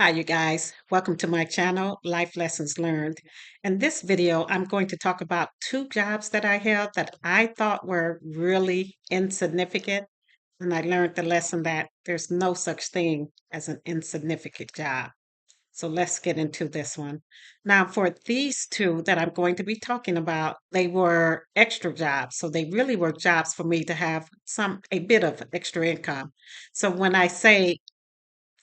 Hi, you guys. Welcome to my channel, Life Lessons Learned. In this video, I'm going to talk about two jobs that I held that I thought were really insignificant. And I learned the lesson that there's no such thing as an insignificant job. So let's get into this one. Now, for these two that I'm going to be talking about, they were extra jobs. So they really were jobs for me to have a bit of extra income. So when I say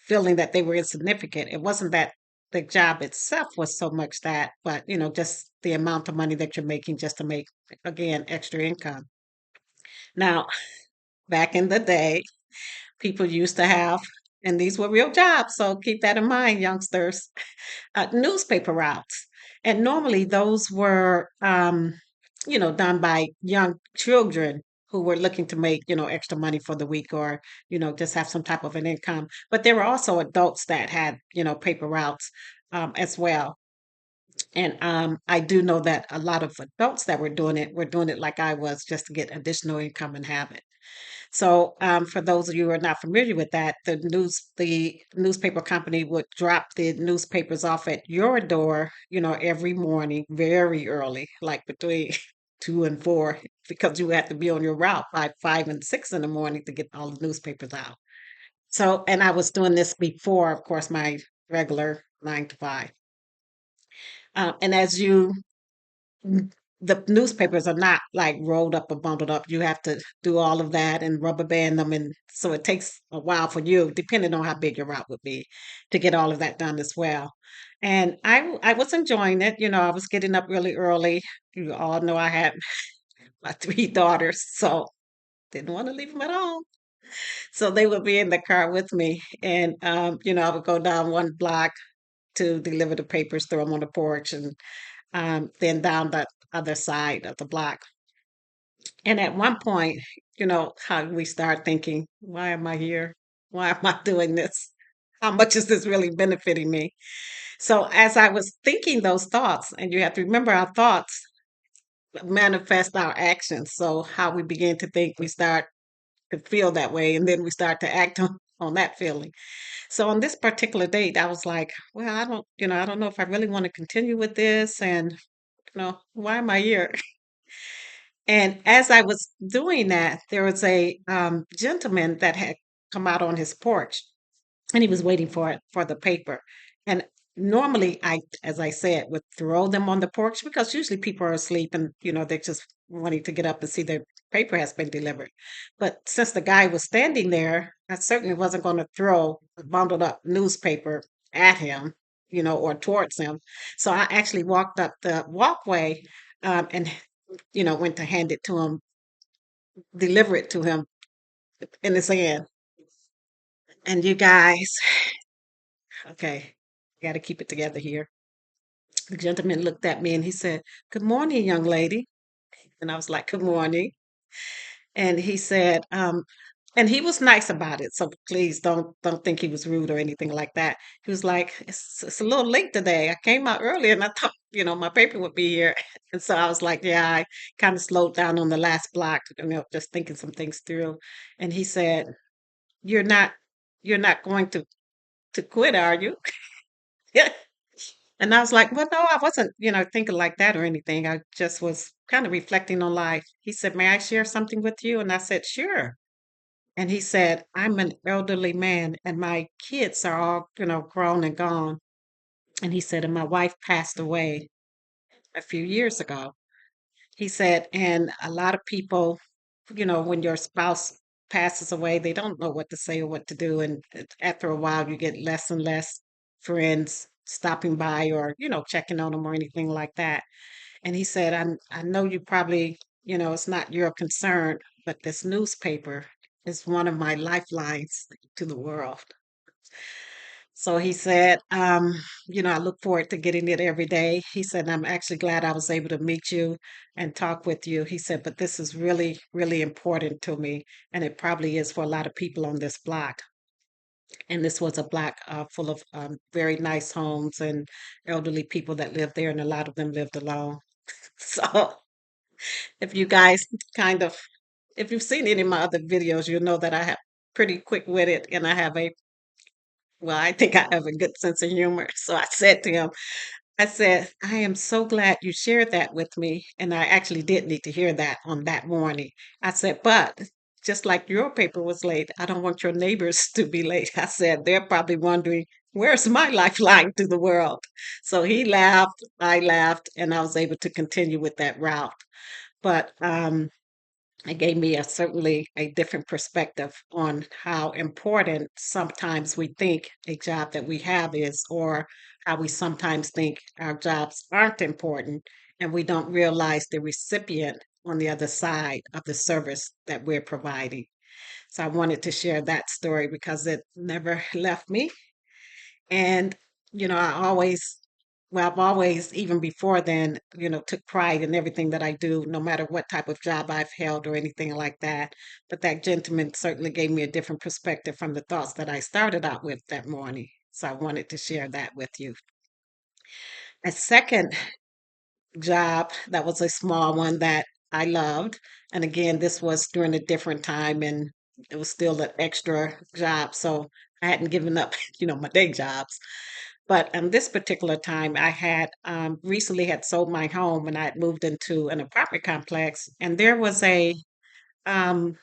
feeling that they were insignificant. It wasn't that the job itself was so much that, but just the amount of money that you're making just to make, again, extra income. Now, back in the day, people used to have, and these were real jobs, so keep that in mind, youngsters, newspaper routes. And normally those were, done by young children who were looking to make, extra money for the week or, just have some type of an income. But there were also adults that had, paper routes as well. And I do know that a lot of adults that were doing it like I was just to get additional income and have it. So, for those of you who are not familiar with that, the newspaper company would drop the newspapers off at your door, every morning, very early, like between 2 and 4, because you had to be on your route by 5 and 6 in the morning to get all the newspapers out. So, and I was doing this before, of course, my regular 9 to 5. And as you the newspapers are not like rolled up or bundled up. You have to do all of that and rubber band them. And so it takes a while for you, depending on how big your route would be, to get all of that done as well. And I was enjoying it. I was getting up really early. You all know I had my 3 daughters, so didn't want to leave them at home. So they would be in the car with me. And, I would go down one block to deliver the papers, throw them on the porch, and then down the other side of the block. And at one point, how we start thinking, why am I here? Why am I doing this? How much is this really benefiting me? So, as I was thinking those thoughts, and you have to remember our thoughts manifest our actions. So, how we begin to think, we start to feel that way, and then we start to act on that feeling. So, on this particular date, I was like, well, I don't know if I really want to continue with this. And, why am I here? And as I was doing that, there was a gentleman that had come out on his porch, and he was waiting for it for the paper. And normally, as I said, would throw them on the porch because usually people are asleep and they're just wanting to get up and see their paper has been delivered. But since the guy was standing there, I certainly wasn't going to throw a bundled up newspaper at him, or towards him. So I actually walked up the walkway and went to hand it to him, deliver it to him in his hand. And you guys, okay, got to keep it together here. The gentleman looked at me and he said, "Good morning, young lady." And I was like, "Good morning." And he said, and he was nice about it. So please don't think he was rude or anything like that. He was like, it's a little late today. I came out early and I thought, my paper would be here. And so I was like, yeah, I kind of slowed down on the last block, just thinking some things through. And he said, You're not you're not going to quit, are you? And I was like, well, no, I wasn't, thinking like that or anything. I just was kind of reflecting on life. He said, may I share something with you? And I said, sure. And he said, I'm an elderly man and my kids are all, grown and gone. And he said, and my wife passed away a few years ago. He said, and a lot of people, when your spouse passes away, they don't know what to say or what to do. And after a while, you get less and less friends stopping by or, checking on them or anything like that. And he said, I know you probably, it's not your concern, but this newspaper is one of my lifelines to the world. So he said, I look forward to getting it every day. He said, I'm actually glad I was able to meet you and talk with you. He said, but this is really, really important to me. And it probably is for a lot of people on this block. And this was a block full of very nice homes and elderly people that lived there, and a lot of them lived alone. So if you guys kind of, if you've seen any of my other videos, you'll know that I have pretty quick witted and I have a Well, I think I have a good sense of humor. So I said to him, I said, I am so glad you shared that with me. And I actually did need to hear that on that morning. I said, but just like your paper was late, I don't want your neighbors to be late. I said, they're probably wondering, where's my lifeline to the world? So he laughed, I laughed, and I was able to continue with that route. But it gave me certainly a different perspective on how important sometimes we think a job that we have is, or how we sometimes think our jobs aren't important, and we don't realize the recipient on the other side of the service that we're providing. So I wanted to share that story because it never left me. And, I always, well, I've always, even before then, took pride in everything that I do, no matter what type of job I've held or anything like that. But that gentleman certainly gave me a different perspective from the thoughts that I started out with that morning. So I wanted to share that with you. A second job that was a small one that I loved. And again, this was during a different time and it was still an extra job. So I hadn't given up, my day jobs. But this particular time, I had recently had sold my home and I had moved into an apartment complex, and there was um,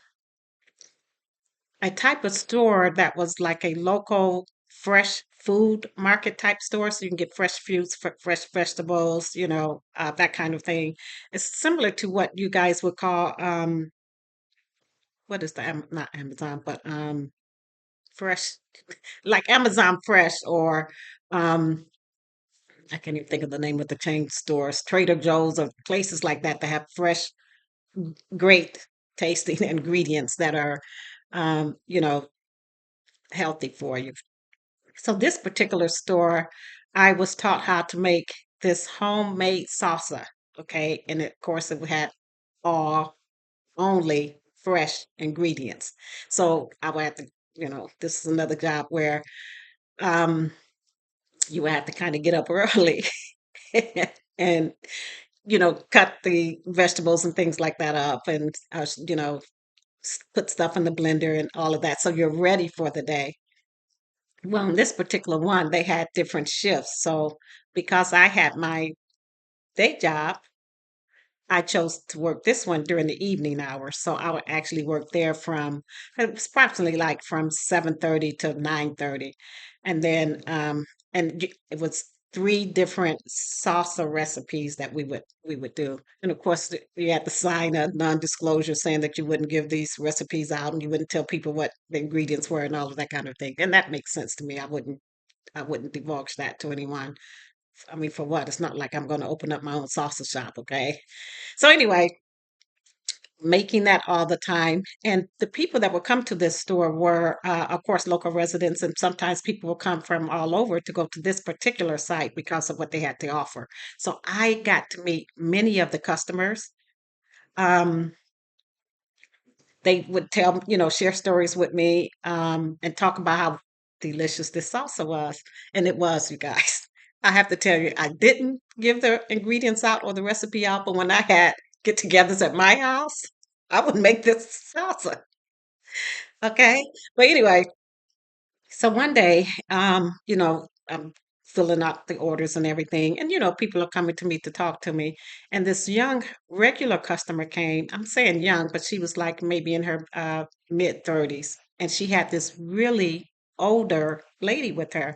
a type of store that was like a local fresh food market type store, so you can get fresh fruits, fresh vegetables, that kind of thing. It's similar to what you guys would call what is the not Amazon, but fresh, like Amazon Fresh or um I can't even think of the name of the chain stores, Trader Joe's or places like that that have fresh, great tasting ingredients that are, healthy for you. So this particular store, I was taught how to make this homemade salsa. Okay, and of course it had all only fresh ingredients. So I would have to, this is another job where um, you would have to kind of get up early and cut the vegetables and things like that up and, put stuff in the blender and all of that. So you're ready for the day. Well, in this particular one, they had different shifts. So because I had my day job, I chose to work this one during the evening hours. So I would actually work there from it was approximately like from 7:30 to 9:30. And then it was three different salsa recipes that we would do. And of course you had to sign a non-disclosure saying that you wouldn't give these recipes out and you wouldn't tell people what the ingredients were and all of that kind of thing. And that makes sense to me. I wouldn't divulge that to anyone. I mean, for what? It's not like I'm going to open up my own salsa shop, okay? So anyway, making that all the time. And the people that would come to this store were, of course, local residents, and sometimes people will come from all over to go to this particular site because of what they had to offer. So I got to meet many of the customers. Um, they would tell, share stories with me and talk about how delicious this salsa was. And it was, you guys. I have to tell you, I didn't give the ingredients out or the recipe out, but when I had get togethers at my house, I would make this salsa. Okay. But anyway, so one day, I'm filling out the orders and everything, and people are coming to me to talk to me. And this young regular customer came. I'm saying young, but she was like maybe in her mid 30s, and she had this really older lady with her.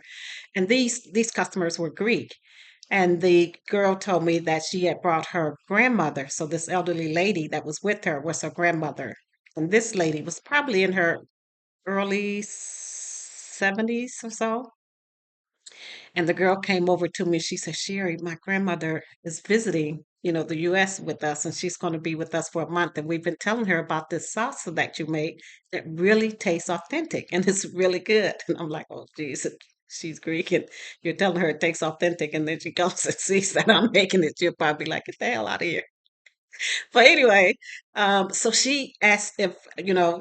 And these customers were Greek. And the girl told me that she had brought her grandmother. So this elderly lady that was with her was her grandmother. And this lady was probably in her early 70s or so. And the girl came over to me. She said, Sherry, my grandmother is visiting, the US with us, and she's going to be with us for a month. And we've been telling her about this salsa that you make that really tastes authentic and it's really good. And I'm like, oh, geez, she's Greek and you're telling her it tastes authentic. And then she comes and sees that I'm making it. She'll probably be like, get the hell out of here. But anyway, so she asked if,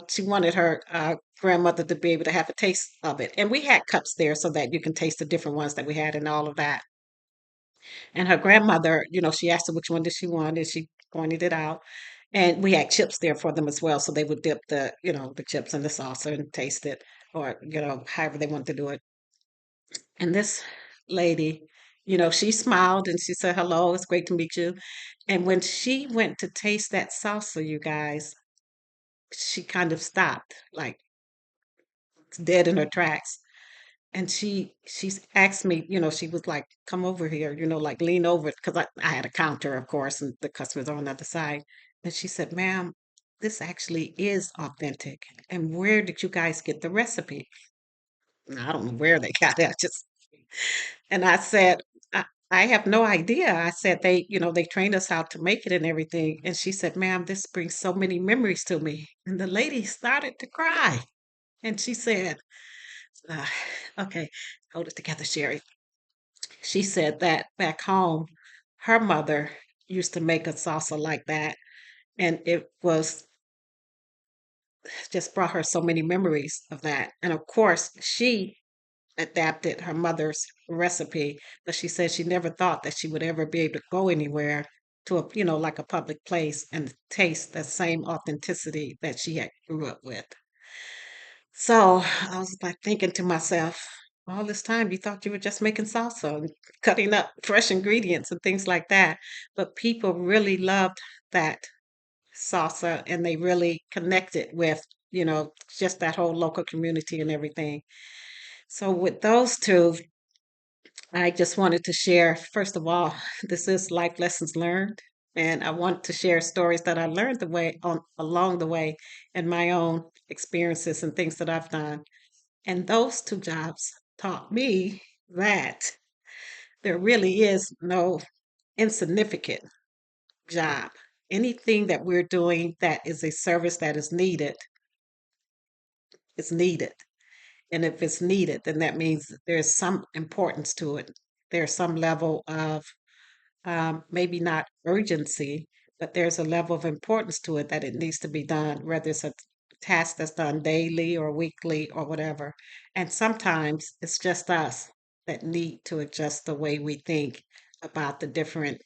she wanted her grandmother to be able to have a taste of it. And we had cups there so that you can taste the different ones that we had and all of that. And her grandmother, she asked her which one did she want, and she pointed it out. And we had chips there for them as well. So they would dip the chips in the saucer and taste it, or, however they wanted to do it. And this lady, she smiled and she said, "Hello, it's great to meet you." And when she went to taste that salsa, you guys, she kind of stopped, like dead in her tracks. And she's asked me, she was like, "Come over here," like lean over, because I had a counter, of course, and the customers are on the other side. And she said, "Ma'am, this actually is authentic. And where did you guys get the recipe?" And I don't know where they got it. I just and I said, I have no idea. I said they trained us how to make it and everything. And she said, "Ma'am, this brings so many memories to me." And the lady started to cry. And she said, uh, "Okay, hold it together, Sherry." She said that back home, her mother used to make a salsa like that, and it was just brought her so many memories of that. And of course, she adapted her mother's recipe, but she said she never thought that she would ever be able to go anywhere to a, like a public place and taste the same authenticity that she had grew up with. So I was like thinking to myself, all this time you thought you were just making salsa and cutting up fresh ingredients and things like that. But people really loved that salsa and they really connected with, just that whole local community and everything. So with those two, I just wanted to share, first of all, this is life lessons learned. And I want to share stories that I learned the way on along the way and my own experiences and things that I've done. And those two jobs taught me that there really is no insignificant job. Anything that we're doing that is a service that is needed is needed. And if it's needed, then that means there's some importance to it. There's some level of maybe not urgency, but there's a level of importance to it that it needs to be done, whether it's a task that's done daily or weekly or whatever. And sometimes it's just us that need to adjust the way we think about the different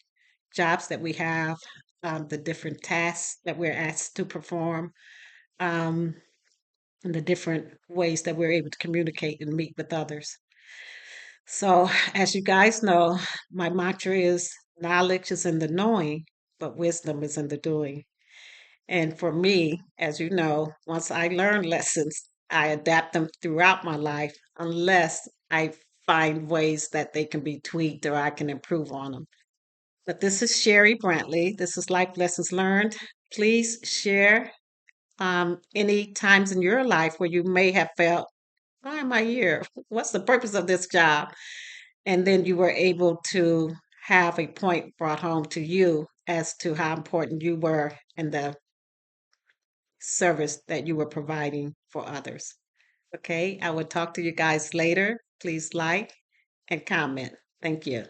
jobs that we have, the different tasks that we're asked to perform, um, and the different ways that we're able to communicate and meet with others. So, as you guys know, my mantra is knowledge is in the knowing, but wisdom is in the doing. And for me, as you know, once I learn lessons, I adapt them throughout my life unless I find ways that they can be tweaked or I can improve on them. But this is Sherry Brantley. This is Life Lessons Learned. Please share any times in your life where you may have felt, why am I here? What's the purpose of this job? And then you were able to have a point brought home to you as to how important you were in the service that you were providing for others. Okay, I will talk to you guys later. Please like and comment. Thank you.